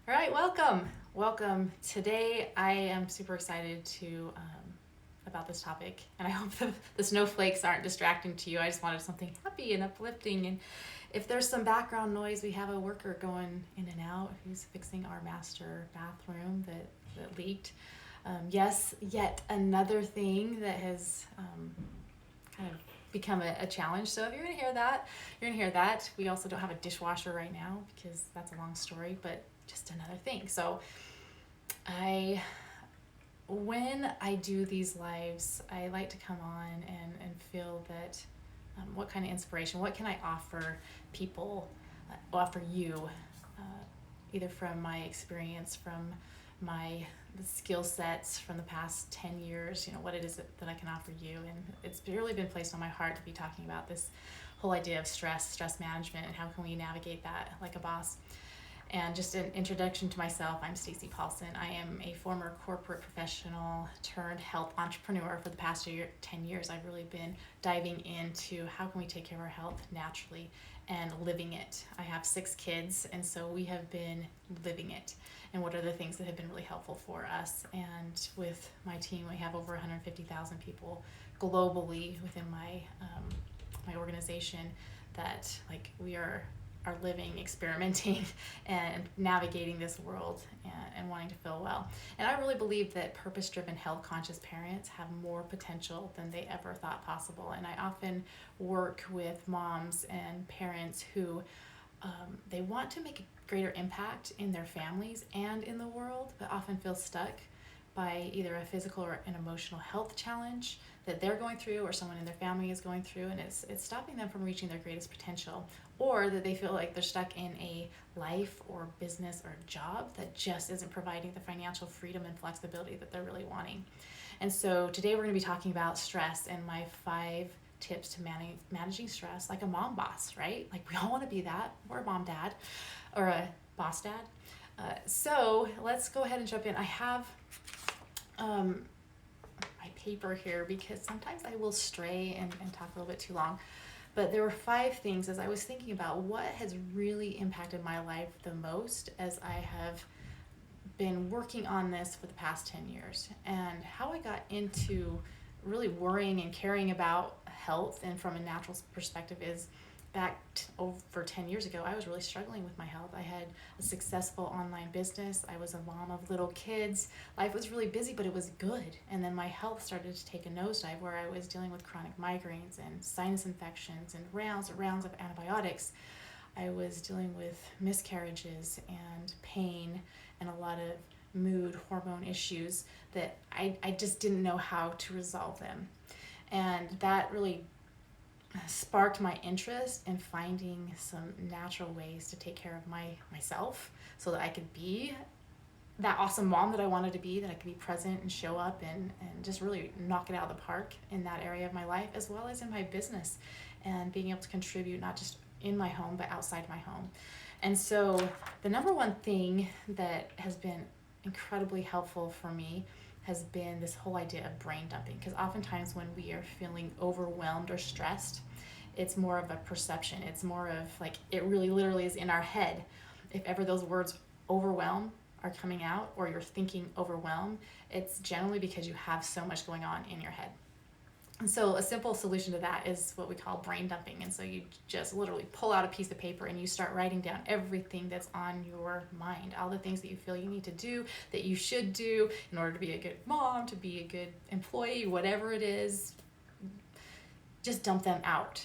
All right, welcome. Welcome. Today I am super excited to about this topic, and I hope the snowflakes aren't distracting to you. I just wanted something happy and uplifting. And if there's some background noise, we have a worker going in and out who's fixing our master bathroom that leaked. Yes, yet another thing that has kind of become a challenge. So if you're gonna hear that, you're gonna hear that. We also don't have a dishwasher right now because that's a long story, but just another thing. So I when I do these lives, I like to come on and feel that what kind of inspiration, what can I offer people, offer you, either from my experience, from my the skill sets from the past 10 years, what it is that I can offer you. And it's really been placed on my heart to be talking about this whole idea of stress management, and how can we navigate that like a boss. And just an introduction to myself, I'm Stacey Paulson. I am a former corporate professional turned health entrepreneur. For the past 10 years, I've really been diving into how can we take care of our health naturally and living it. I have 6 kids, and so we have been living it. And what are the things that have been really helpful for us? And with my team, we have over 150,000 people globally within my organization that we are living, experimenting, and navigating this world, and wanting to feel well. And I really believe that purpose-driven, health-conscious parents have more potential than they ever thought possible. And I often work with moms and parents who they want to make a greater impact in their families and in the world, but often feel stuck by either a physical or an emotional health challenge that they're going through, or someone in their family is going through, and it's stopping them from reaching their greatest potential, or that they feel like they're stuck in a life or business or job that just isn't providing the financial freedom and flexibility that they're really wanting. And so today we're going to be talking about stress and my 5 tips to managing stress like a mom boss, right? Like we all want to be that, or a mom dad, or a boss dad. So let's go ahead and jump in. I have my paper here because sometimes I will stray and talk a little bit too long. But there were 5 things as I was thinking about what has really impacted my life the most as I have been working on this for the past 10 years, and how I got into really worrying and caring about health. And from a natural perspective is over 10 years ago, I was really struggling with my health. I had a successful online business. I was a mom of little kids. Life was really busy, but it was good. And then my health started to take a nosedive, where I was dealing with chronic migraines and sinus infections and rounds of antibiotics. I was dealing with miscarriages and pain and a lot of mood hormone issues that I just didn't know how to resolve them. And that really sparked my interest in finding some natural ways to take care of myself, so that I could be that awesome mom that I wanted to be, that I could be present and show up and just really knock it out of the park in that area of my life, as well as in my business, and being able to contribute not just in my home but outside my home. And so the number one thing that has been incredibly helpful for me has been this whole idea of brain dumping, because oftentimes when we are feeling overwhelmed or stressed, it's more of a perception. It's more of it really literally is in our head. If ever those words overwhelm are coming out, or you're thinking overwhelm, it's generally because you have so much going on in your head. And so a simple solution to that is what we call brain dumping. And so you just literally pull out a piece of paper and you start writing down everything that's on your mind, all the things that you feel you need to do, that you should do in order to be a good mom, to be a good employee, whatever it is. Just dump them out.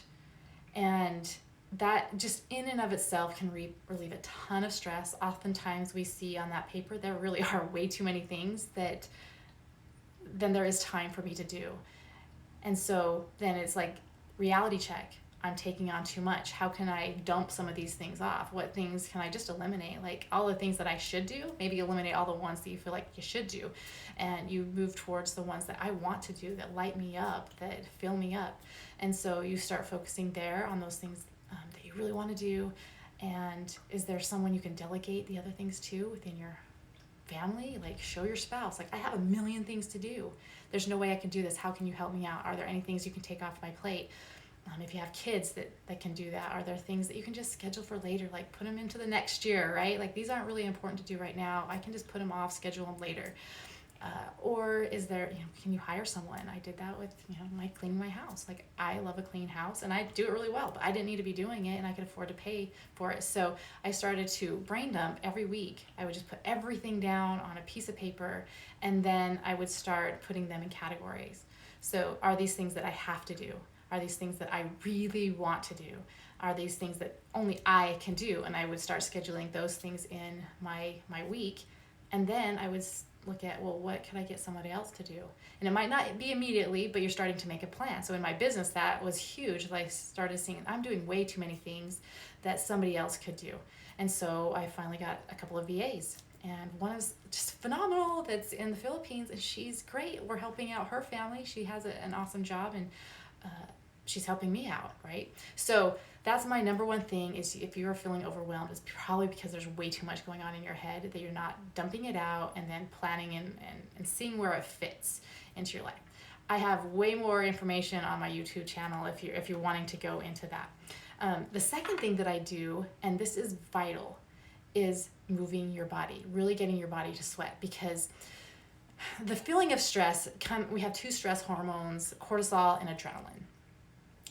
And that just in and of itself can relieve a ton of stress. Oftentimes we see on that paper there really are way too many things that then there is time for me to do. And so then it's like reality check. I'm taking on too much. How can I dump some of these things off? What things can I just eliminate? Like all the things that I should do, maybe eliminate all the ones that you feel like you should do. And you move towards the ones that I want to do, that light me up, that fill me up. And so you start focusing there on those things that you really want to do. And is there someone you can delegate the other things to within your family? Like show your spouse, like I have a million things to do. There's no way I can do this. How can you help me out? Are there any things you can take off my plate? If you have kids that can do that, are there things that you can just schedule for later, like put them into the next year, right? Like these aren't really important to do right now. I can just put them off, schedule them later. Or is there, can you hire someone? I did that with, my cleaning my house. Like I love a clean house and I do it really well, but I didn't need to be doing it and I could afford to pay for it. So I started to brain dump every week. I would just put everything down on a piece of paper and then I would start putting them in categories. So are these things that I have to do? Are these things that I really want to do? Are these things that only I can do? And I would start scheduling those things in my week. And then I would look at, well, what could I get somebody else to do? And it might not be immediately, but you're starting to make a plan. So in my business, that was huge. I started seeing I'm doing way too many things that somebody else could do. And so I finally got a couple of VAs. And one is just phenomenal that's in the Philippines, and she's great. We're helping out her family. She has an awesome job, and she's helping me out, right? So that's my number one thing is if you're feeling overwhelmed, it's probably because there's way too much going on in your head that you're not dumping it out and then planning and seeing where it fits into your life. I have way more information on my YouTube channel if you're wanting to go into that. The second thing that I do, and this is vital, is moving your body, really getting your body to sweat, because the feeling of stress, we have two stress hormones, cortisol and adrenaline.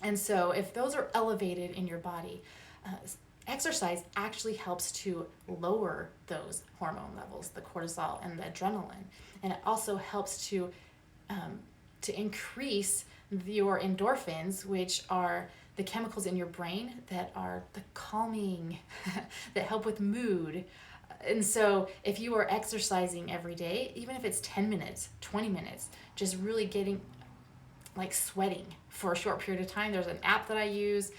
And so if those are elevated in your body, exercise actually helps to lower those hormone levels, the cortisol and the adrenaline. And it also helps to increase your endorphins, which are the chemicals in your brain that are the calming, that help with mood. And so if you are exercising every day, even if it's 10 minutes, 20 minutes, just really getting sweating for a short period of time. There's an app that I use,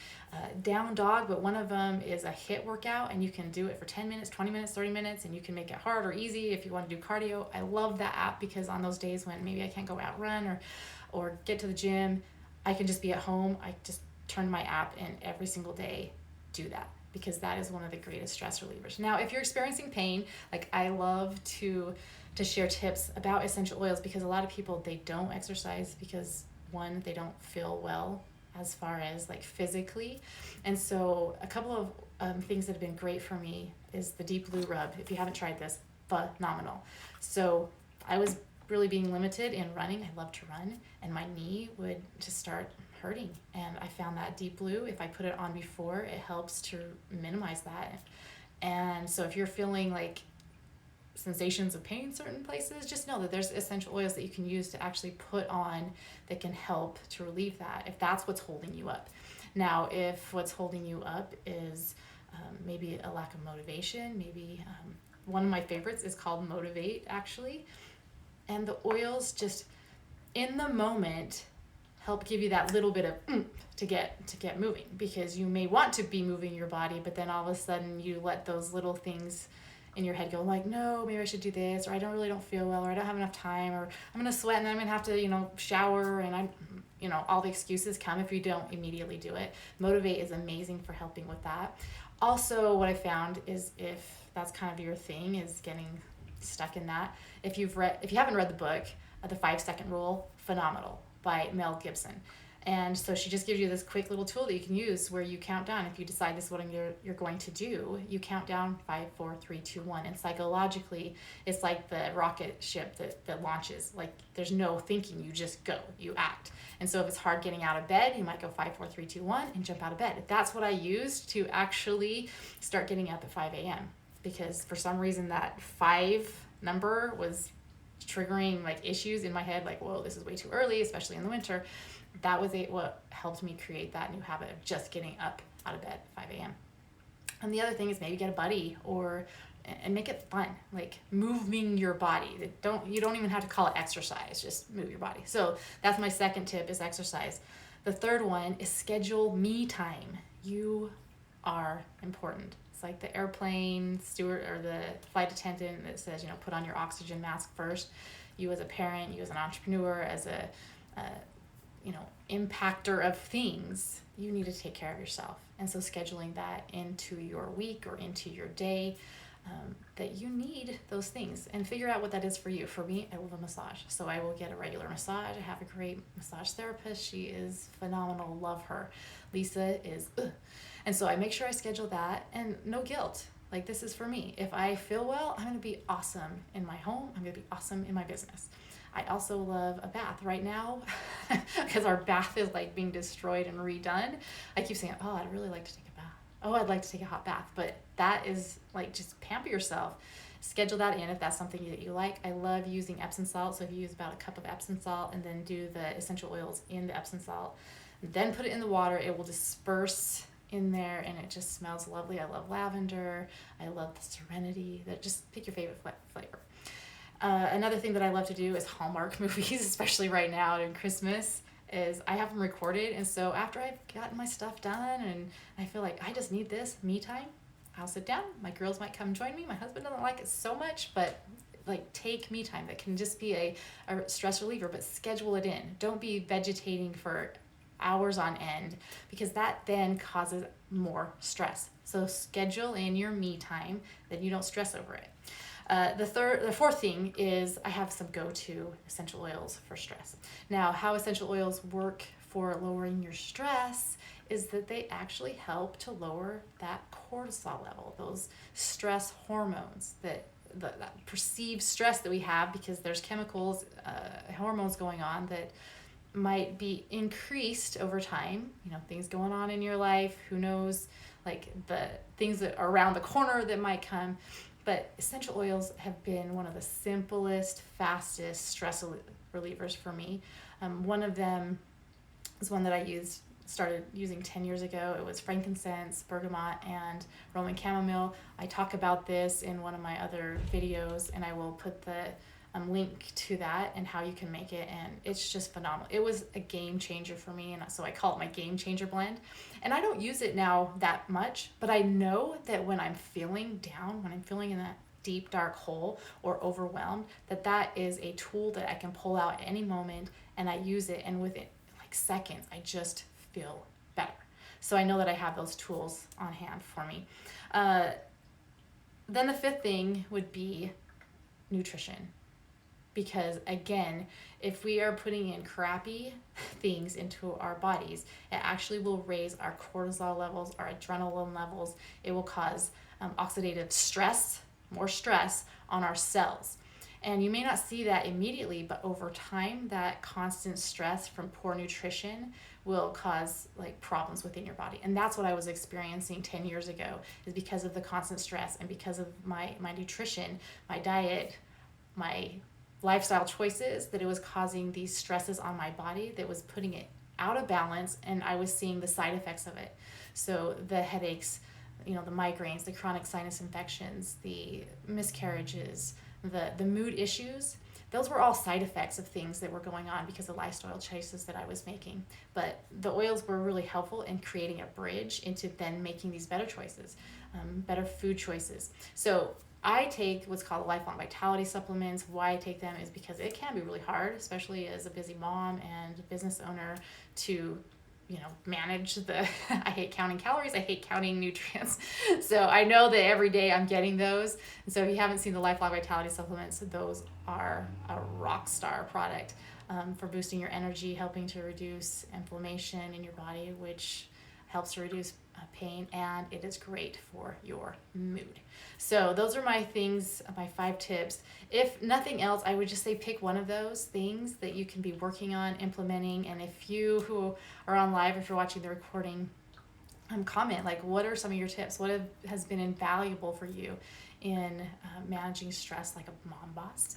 Down Dog, but one of them is a HIIT workout, and you can do it for 10 minutes, 20 minutes, 30 minutes, and you can make it hard or easy if you want to do cardio. I love that app because on those days when maybe I can't go out run or get to the gym, I can just be at home. I just turn my app and every single day do that, because that is one of the greatest stress relievers. Now, if you're experiencing pain, I love to share tips about essential oils, because a lot of people, they don't exercise because one, they don't feel well as far as physically. And so a couple of things that have been great for me is the Deep Blue Rub. If you haven't tried this, phenomenal. So I was really being limited in running. I love to run, and my knee would just start hurting. And I found that Deep Blue, if I put it on before, it helps to minimize that. And so if you're feeling sensations of pain in certain places, just know that there's essential oils that you can use to actually put on that can help to relieve that, if that's what's holding you up. Now, if what's holding you up is maybe a lack of motivation, maybe one of my favorites is called Motivate, actually. And the oils just in the moment help give you that little bit of to get moving, because you may want to be moving your body, but then all of a sudden you let those little things in your head go no, maybe I should do this, or I don't feel well, or I don't have enough time, or I'm going to sweat and then I'm going to have to, shower, and I'm, all the excuses come if you don't immediately do it. Motivate is amazing for helping with that. Also, what I found is, if that's kind of your thing, is getting stuck in that. If you haven't read the book, The 5-Second Rule, phenomenal, by Mel Gibson. And so she just gives you this quick little tool that you can use where you count down. If you decide this is what you're going to do, you count down 5, 4, 3, 2, 1. And psychologically, it's like the rocket ship that launches. There's no thinking, you just go, you act. And so if it's hard getting out of bed, you might go 5, 4, 3, 2, 1 and jump out of bed. That's what I used to actually start getting up at 5 a.m. Because for some reason that 5 number was triggering issues in my head, whoa, this is way too early, especially in the winter. That was what helped me create that new habit of just getting up out of bed at 5 a.m. And the other thing is maybe get a buddy and make it fun, moving your body. You don't even have to call it exercise, just move your body. So that's my second tip, is exercise. The third one is schedule me time. You are important. It's like the airplane steward or the flight attendant that says, put on your oxygen mask first. You as a parent, you as an entrepreneur, as a impactor of things, you need to take care of yourself. And so scheduling that into your week or into your day that you need those things, and figure out what that is for you. For me, I love a massage, so I will get a regular massage. I have a great massage therapist. She is phenomenal. Love her. Lisa is, ugh. And so I make sure I schedule that, and no guilt. Like, this is for me. If I feel well, I'm going to be awesome in my home. I'm going to be awesome in my business. I also love a bath right now because our bath is like being destroyed and redone. I keep saying, oh, I'd really like to take a bath. Oh, I'd like to take a hot bath. But that is like, just pamper yourself. Schedule that in if that's something that you like. I love using Epsom salt. So if you use about a cup of Epsom salt and then do the essential oils in the Epsom salt, then put it in the water, it will disperse in there and it just smells lovely. I love lavender. I love the serenity. That, just pick your favorite flavor. Another thing that I love to do is Hallmark movies, especially right now in Christmas, is I have them recorded. And so after I've gotten my stuff done and I feel like I just need this me time, I'll sit down. My girls might come join me. My husband doesn't like it so much, but like, take me time. That can just be a stress reliever, but schedule it in. Don't be vegetating for hours on end, because that then causes more stress. So schedule in your me time, then you don't stress over it. The fourth thing is I have some go-to essential oils for stress. Now, how essential oils work for lowering your stress is that they actually help to lower that cortisol level, those stress hormones, that perceived stress that we have, because there's chemicals, hormones going on that might be increased over time. Things going on in your life, who knows, like the things that are around the corner that might come. But essential oils have been one of the simplest, fastest stress relievers for me. One of them is one that I started using 10 years ago. It was frankincense, bergamot, and Roman chamomile. I talk about this in one of my other videos, and I will put the link to that and how you can make it, and it's just phenomenal. It was a game changer for me, and so I call it my game changer blend. And I don't use it now that much, but I know that when I'm feeling down, when I'm feeling in that deep dark hole or overwhelmed, that is a tool that I can pull out at any moment, and I use it, and within like seconds I just feel better. So I know that I have those tools on hand for me. Then the fifth thing would be nutrition. Because again, if we are putting in crappy things into our bodies, it actually will raise our cortisol levels, our adrenaline levels. It will cause oxidative stress, more stress on our cells. And you may not see that immediately, but over time, that constant stress from poor nutrition will cause like problems within your body. And that's what I was experiencing 10 years ago, is because of the constant stress and because of my nutrition, my diet, my lifestyle choices, that it was causing these stresses on my body that was putting it out of balance, and I was seeing the side effects of it. So the headaches, the migraines, the chronic sinus infections, the miscarriages, the mood issues, those were all side effects of things that were going on because of lifestyle choices that I was making. But the oils were really helpful in creating a bridge into then making these better choices, better food choices. So I take what's called lifelong vitality supplements. Why I take them is because it can be really hard, especially as a busy mom and business owner, to manage I hate counting calories, I hate counting nutrients. So I know that every day I'm getting those. And so if you haven't seen the lifelong vitality supplements, those are a rock star product for boosting your energy, helping to reduce inflammation in your body, which helps to reduce pain, and it is great for your mood. So those are my things, my 5 tips. If nothing else, I would just say pick one of those things that you can be working on, implementing. And if you who are on live, if you're watching the recording, comment, like, what are some of your tips? What has been invaluable for you in managing stress like a mom boss?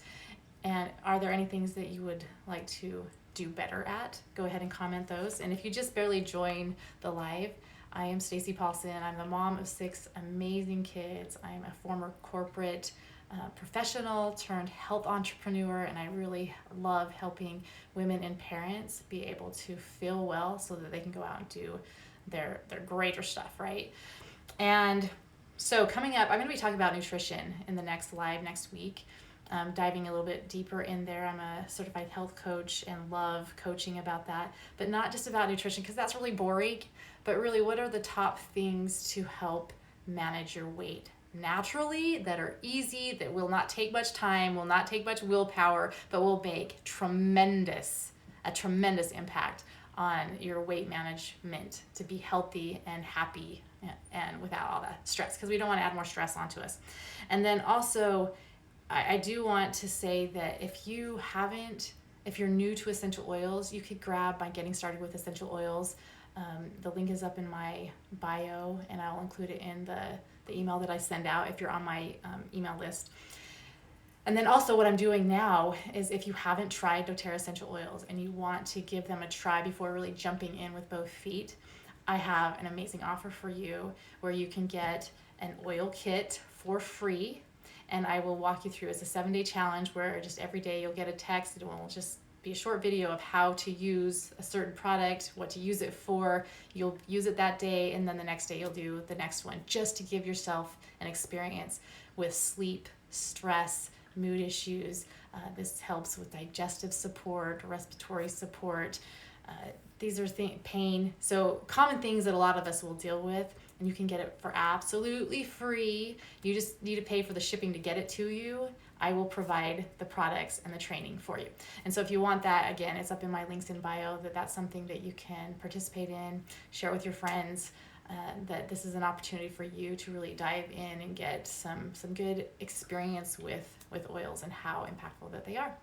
And are there any things that you would like to do better at? Go ahead and comment those. And if you just barely joined the live, I am Stacey Paulson. I'm the mom of 6 amazing kids. I'm a former corporate professional turned health entrepreneur, and I really love helping women and parents be able to feel well so that they can go out and do their greater stuff, right? And so coming up, I'm going to be talking about nutrition in the next live next week. Diving a little bit deeper in there. I'm a certified health coach and love coaching about that, but not just about nutrition, because that's really boring, but really what are the top things to help manage your weight naturally, that are easy, that will not take much time, will not take much willpower, but will make a tremendous impact on your weight management to be healthy and happy and without all the stress, because we don't want to add more stress onto us. And then also, I do want to say that if you're new to essential oils, you could grab by getting started with essential oils. The link is up in my bio, and I'll include it in the email that I send out if you're on my email list. And then also what I'm doing now is, if you haven't tried doTERRA essential oils and you want to give them a try before really jumping in with both feet, I have an amazing offer for you where you can get an oil kit for free. And I will walk you through. It's a 7-day challenge where just every day you'll get a text. It will just be a short video of how to use a certain product, what to use it for. You'll use it that day, and then the next day you'll do the next one, just to give yourself an experience with sleep, stress, mood issues. This helps with digestive support, respiratory support. These are pain. So common things that a lot of us will deal with, and you can get it for absolutely free. You just need to pay for the shipping to get it to you. I will provide the products and the training for you. And so if you want that, again, it's up in my links in bio, that's something that you can participate in, share with your friends, that this is an opportunity for you to really dive in and get some good experience with oils and how impactful that they are.